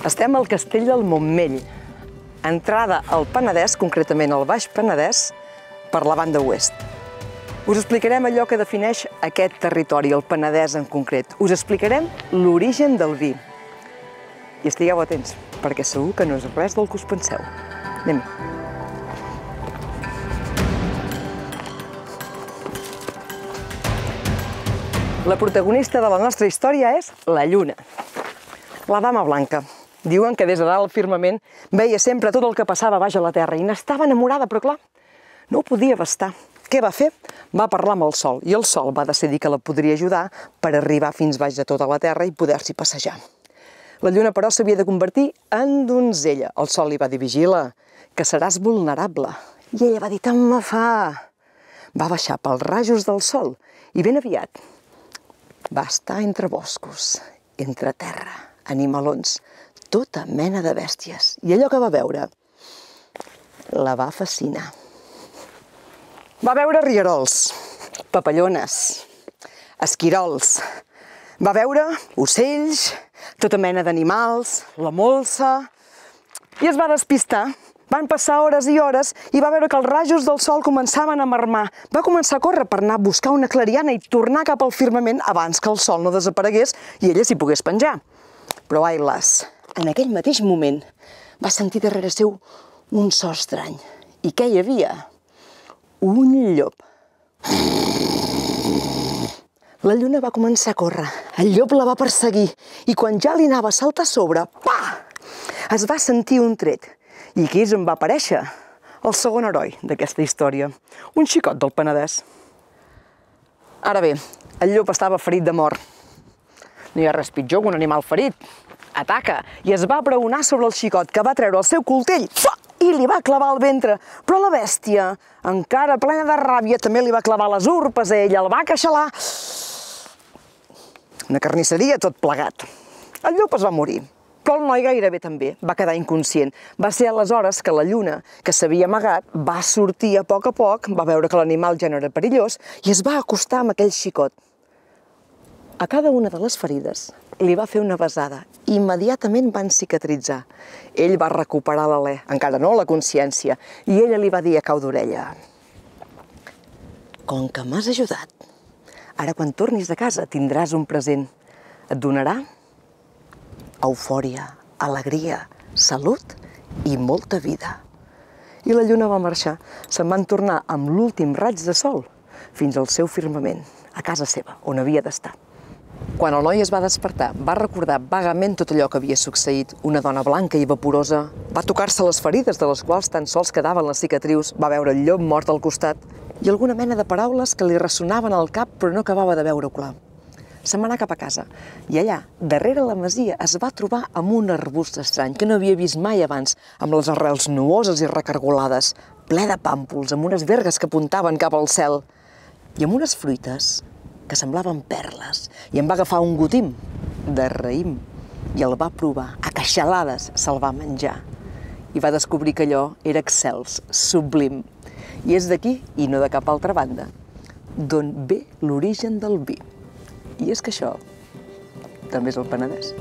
Estem al Castell del Montmell, entrada al Penedès, concretament al Baix Penedès, per la banda oest. Us explicarem allò que defineix aquest territori, el Penedès en concret. Us explicarem l'origen del vi. I estigueu atents, perquè segur que no és res del que us penseu. Anem. La protagonista de la nostra història és la Lluna, la dama blanca. Diuen que des de dalt al firmament veia sempre tot el que passava baix a la terra i n'estava enamorada, però clar, no ho podia abastar. Què va fer? Va parlar amb el Sol i el Sol va decidir que la podria ajudar per arribar fins baix de tota la terra i poder-s'hi passejar. La Lluna, però, s'havia de convertir en donzella. El Sol li va dir: vigila, que seràs vulnerable. I ella va dir: tant me fa. Va baixar pels rajos del Sol i ben aviat va estar entre boscos, entre terra, animalons, tota mena de bèsties. I allò que va veure la va fascinar. Va veure rierols, papallones, esquirols, va veure ocells, tota mena d'animals, la molsa, i es va despistar. Van passar hores i hores i va veure que els rajos del sol començaven a marmar. Va començar a córrer per anar a buscar una clariana i tornar cap al firmament abans que el sol no desaparegués i ella s'hi pogués penjar. Però ai las, en aquell mateix moment va sentir darrere seu un so estrany. I què hi havia? Un llop. La Lluna va començar a córrer. El llop la va perseguir i quan ja li anava a saltar a sobre, pa! Es va sentir un tret. I aquí és on va aparèixer el segon heroi d'aquesta història, un xicot del Penedès. Ara bé, el llop estava ferit de mort. No hi ha res pitjor que un animal ferit. Ataca i es va abraonar sobre el xicot, que va treure el seu coltell i li va clavar al ventre. Però la bèstia, encara plena de ràbia, també li va clavar les urpes a ella, el va queixalar. Una carnisseria tot plegat. El llop es va morir. Però el noi gairebé també va quedar inconscient. Va ser aleshores que la Lluna, que s'havia amagat, va sortir a poc, va veure que l'animal ja no era perillós i es va acostar amb aquell xicot. A cada una de les ferides li va fer una besada. Immediatament van cicatritzar. Ell va recuperar l'alè, encara no la consciència, i ella li va dir a cau d'orella: com que m'has ajudat, ara quan tornis a casa tindràs un present. Et donarà eufòria, alegria, salut i molta vida. I la Lluna va marxar. Se'n van tornar amb l'últim raig de sol fins al seu firmament, a casa seva, on havia d'estar. Quan el noi es va despertar, va recordar vagament tot allò que havia succeït. Una dona blanca i vaporosa. Va tocar-se les ferides, de les quals tan sols quedaven les cicatrius. Va veure el llop mort al costat i alguna mena de paraules que li ressonaven al cap però no acabava de veure-ho clar. Se'n va anar cap a casa i allà, darrere la masia, es va trobar amb un arbust estrany que no havia vist mai abans, amb les arrels nuoses i recargolades, ple de pàmpols, amb unes vergues que apuntaven cap al cel i amb unes fruites que semblaven perles. I en va agafar un gotim de raïm i el va provar. A queixalades se'l va menjar i va descobrir que allò era excels, sublim. I és d'aquí, i no de cap altra banda, d'on ve l'origen del vi. I és que això també és el Penedès.